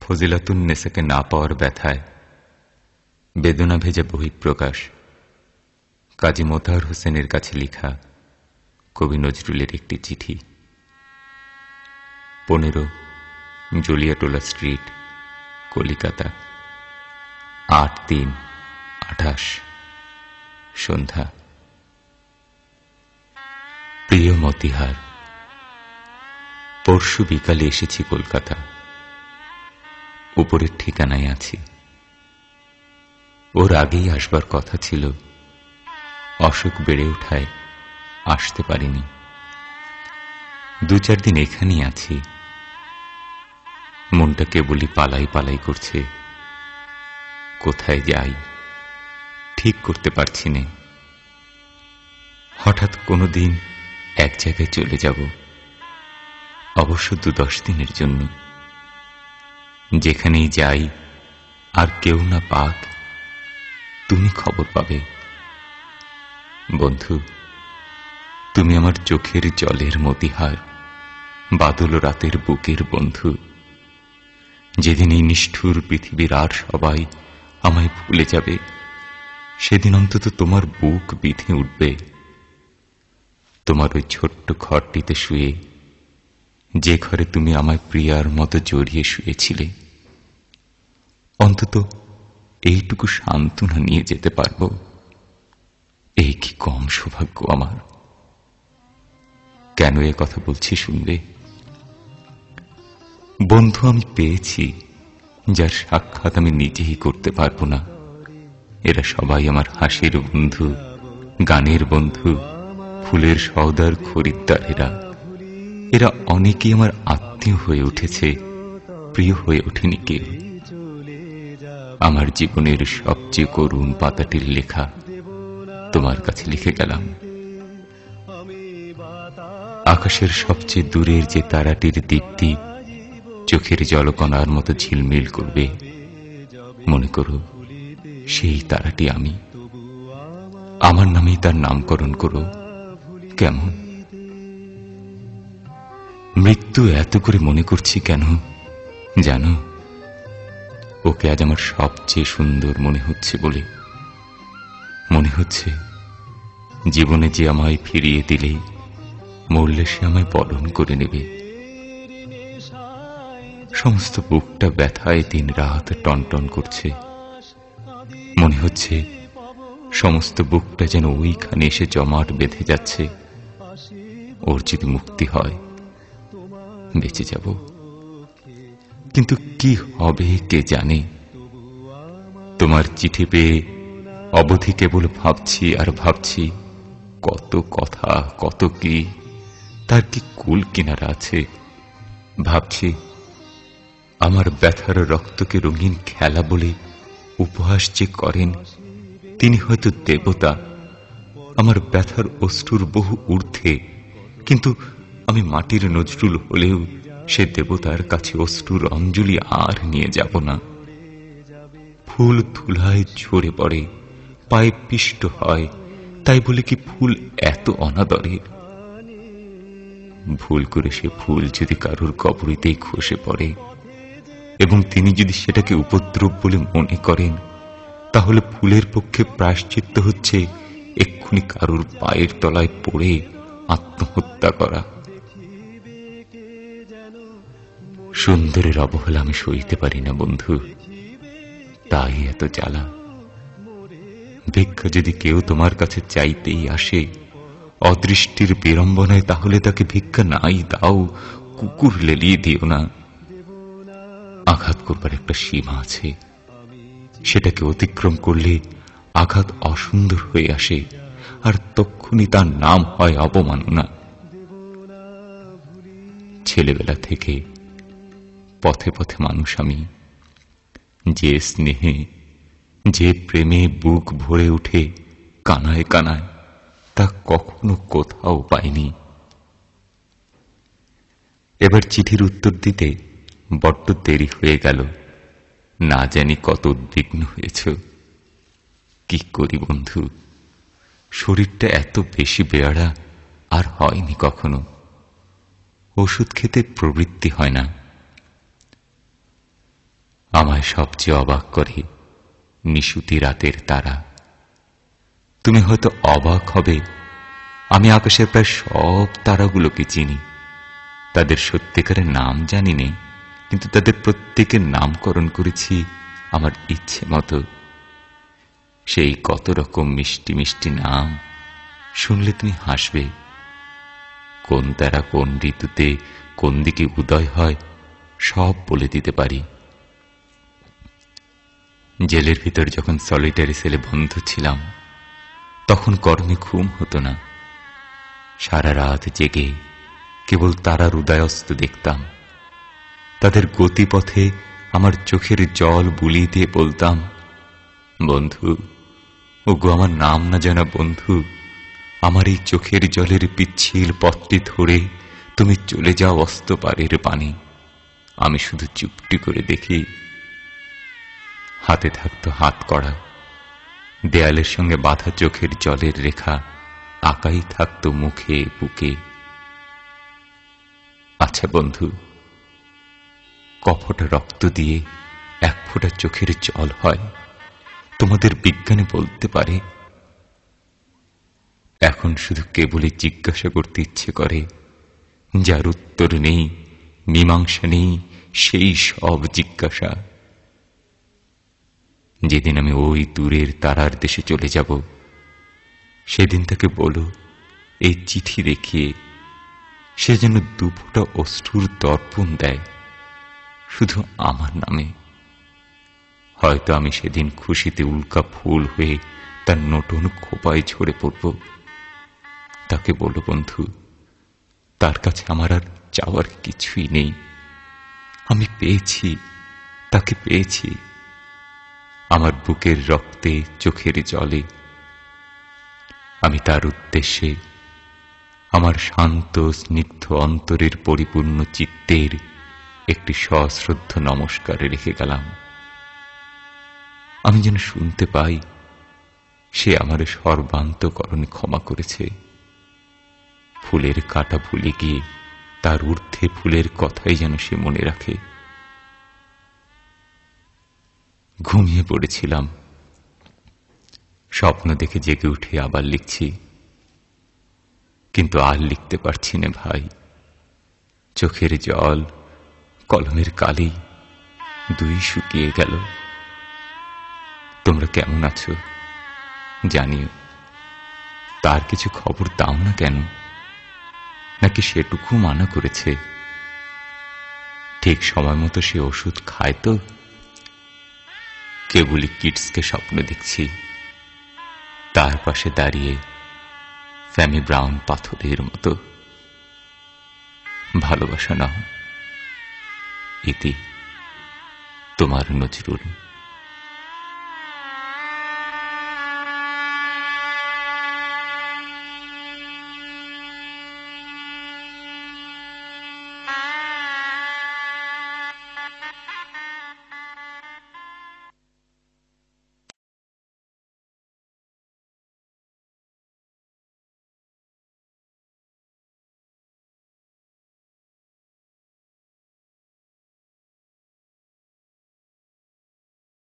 ফজিলাতুন্নেসাকে না পাওয়ার ব্যথায় বেদনা ভেজা বহিঃপ্রকাশ কাজী মোতাহার হোসেনের কাছে লিখা কবি নজরুলের একটি চিঠি। 15 জুলিয়াটোলা স্ট্রিট, কলিকাতা, 8/3/28 সন্ধ্যা। প্রিয় মতিহার, পরশু বিকালে এসেছি কলকাতা। উপরের ঠিকানায় আছি। ওর আগেই আসবার কথা ছিল, অসুখ বেড়ে ওঠায় আসতে পারিনি। 2-4 দিন এখানেই আছি। মনটা কেবলই পালাই পালাই করছে। কোথায় যাই ঠিক করতে পারছি না। হঠাৎ কোনো দিন এক জায়গায় চলে যাব, অবশ্য 2-10 দিনের জন্য। যেখানেই যাই আর কেউ না পাক, তুমি খবর পাবে। বন্ধু, তুমি আমার চোখের জলের মতিহার, বাদল রাতের বুকের বন্ধু। যেদিন এই নিষ্ঠুর পৃথিবীর আর সবাই আমায় ভুলে যাবে, সেদিন অন্তত তোমার বুক বিঁধে উঠবে। তোমার ওই ছোট্ট ঘরটিতে শুয়ে, যে ঘরে তুমি আমায় প্রিয়ার মতো জড়িয়ে শুয়েছিলে, অন্তত এইটুকু সান্ত্বনা নিয়ে যেতে পারবো। এই কি কম সৌভাগ্য আমার। কেন এ কথা বলছি শুনবে। বন্ধু আমি পেয়েছি, যার সাক্ষাৎ আমি নিজেই করতে পারবো না। এরা সবাই আমার হাসির বন্ধু, গানের বন্ধু, ফুলের সওদার খরিদ্দার। এরা অনেকেই আমার আত্মীয় হয়ে উঠেছে, প্রিয় হয়ে ওঠেনি কেউ। আমার জীবনের সবচেয়ে করুণ পাতাটির লেখা তোমার কাছে লিখে গেলাম। আকাশের সবচেয়ে দূরের যে তারাটির দীপ্তি চোখের জলকণার মতো ঝিলমিল করবে, মনে করো সেই তারাটি আমি। আমার নামেই তার নামকরণ করো। কেমন? মৃত্যু এত করে মনে করছি কেন জানো? ওকে আজ আমার সবচেয়ে সুন্দর মনে হচ্ছে বলে। মনে হচ্ছে জীবনে যে আমায় ফিরিয়ে দিলে, মরলে সে আমায় বরণ করে নেবে। সমস্ত বুকটা ব্যথায় দিন রাত টনটন করছে। মনে হচ্ছে সমস্ত বুকটা যেন ওইখানে এসে জমাট বেঁধে যাচ্ছে। ওর যদি মুক্তি হয় বেঁচে যাব, কিন্তু কি হবে কে জানে। তোমার চিঠি পেয়ে অবধি কেবল ভাবছি আর ভাবছি, কত কথা কত কি, তার কি কুল কিনারা আছে। ভাবছি আমার ব্যথার রক্তকে রঙিন খেলা বলে উপহাস যে করেন, তিনি হয়তো দেবতা। আমার ব্যথার অশ্রুর বহু ঊর্ধ্বে, কিন্তু আমি মাটির নজরুল হলেও সে দেবতার কাছে অশ্রুর অঞ্জলি আর নিয়ে যাব না। ফুল ধুলায় ঝরে পড়ে, পায়ে পিষ্ট হয়, তাই বলে কি ফুল এত অনাদরের? ভুল করে সে ফুল যদি কারোর কবরিতেই খসে পড়ে, এবং তিনি যদি সেটাকে উপদ্রব বলে মনে করেন, তাহলে ফুলের পক্ষে প্রায়শ্চিত্ত হচ্ছে এক্ষুনি কারোর পায়ের তলায় পড়ে আত্মহত্যা করা। সুন্দরের অবহেলা আমি সইতে পারি না বন্ধু, তাই এত জ্বালা। ভিক্ষা যদি কেউ তোমার কাছে চাইতেই আসে অদৃষ্টির বিড়ম্বনায়, তাহলে তাকে ভিক্ষা নাই দাও, কুকুর লেলিয়ে দিও না। আঘাত করবার একটা সীমা আছে, সেটাকে অতিক্রম করলে আঘাত অসুন্দর হয়ে আসে, আর তক্ষুনি তার নাম হয় অবমাননা। ছেলেবেলা থেকে পথে পথে মানুষ আমি, যে স্নেহে যে প্রেমে বুক ভরে উঠে কানায় কানায়, তা কখনো কোথাও পাইনি। এবার চিঠির উত্তর দিতে বড্ড দেরি হয়ে গেল। না জানি কত উদ্বিগ্ন হয়েছ। কি করি বন্ধু, শরীরটা এত বেশি বেয়াড়া আর হয়নি কখনো। ওষুধ খেতে প্রবৃত্তি হয় না। আমায় সবচেয়ে অবাক করে নিশুতি রাতের তারা। তুমি হয়তো অবাক হবে, আমি আকাশের প্রায় সব তারাগুলোকে চিনি। তাদের সত্যিকারের নাম জানি নে, কিন্তু তাদের প্রত্যেকের নামকরণ করেছি আমার ইচ্ছে মতো। সেই কত রকম মিষ্টি মিষ্টি নাম, শুনলে তুমি হাসবে। কোন তারা কোন ঋতুতে কোন দিকে উদয় হয় সব বলে দিতে পারি। জেলের ভিতর যখন সলিটারি সেলে বন্ধ ছিলাম, তখন গরমে ঘুম হতো না। সারা রাত জেগে কেবল তারার উদয়াস্ত দেখতাম। তাদের গতিপথে আমার চোখের জল বুলিয়ে দিয়ে বলতাম, বন্ধু, ওগো আমার নাম না জানা বন্ধু, আমার এই চোখের জলের পিচ্ছিল পথটি ধরে তুমি চলে যাও অস্ত পারের পানে। আমি শুধু চুপটি করে দেখি। হাতে থাকতো হাত কড়া, দেয়ালের সঙ্গে বাঁধা চোখের জলের রেখা আঁকাই থাকতো মুখে বুকে। আচ্ছা বন্ধু, কফোটা রক্ত দিয়ে এক ফোঁটা চোখের জল হয়, তোমাদের বিজ্ঞানে বলতে পারে? এখন শুধু কেবলই জিজ্ঞাসা করতে ইচ্ছে করে, যার উত্তর নেই, মীমাংসা নেই, সেই সব জিজ্ঞাসা। যেদিন আমি ওই দূরের তারার দেশে চলে যাব, সেদিন তাকে বলো এই চিঠি দেখিয়ে, সে যেন দুফোঁটা অশ্রুর দর্পণ দেয় শুধু আমার নামে। হয়তো আমি সেদিন খুশিতে উল্কা ফুল হয়ে তার নতুন খোপায় ঝরে পড়ব। তাকে বলো, বন্ধু, তার কাছে আমার আর চাওয়ার কিছুই নেই। আমি পেয়েছি, তাকে পেয়েছি। আমার বুকের রক্তে চোখের জলে আমি তার উদ্দেশ্যে আমার শান্ত স্নিগ্ধ অন্তরের পরিপূর্ণ চিত্তের একটি সশ্রদ্ধ নমস্কার রেখে গেলাম। আমি যেন শুনতে পাই সে আমার সর্বান্তকরণে ক্ষমা করেছে। ফুলের কাঁটা ভুলে গিয়ে তার ঊর্ধ্বে ফুলের কথাই যেন সে মনে রাখে। ঘুমিয়ে পড়েছিলাম, স্বপ্ন দেখে জেগে উঠে আবার লিখছি, কিন্তু আর লিখতে পারছি না ভাই। চোখের জল, কলমের কালি দুই শুকিয়ে গেল। তোমরা কেমন আছো জানিও। তার কিছু খবর দাও না কেন? নাকি সেটুকু মানা করেছে? ঠিক সময় মতো সে ওষুধ খায় তো? কেবলই কিডসকে স্বপ্ন দেখছি, তার পাশে দাঁড়িয়ে ফ্যামি ব্রাউন পাথরের মতো। ভালোবাসা নাও। ইতি, তোমার নজরুল।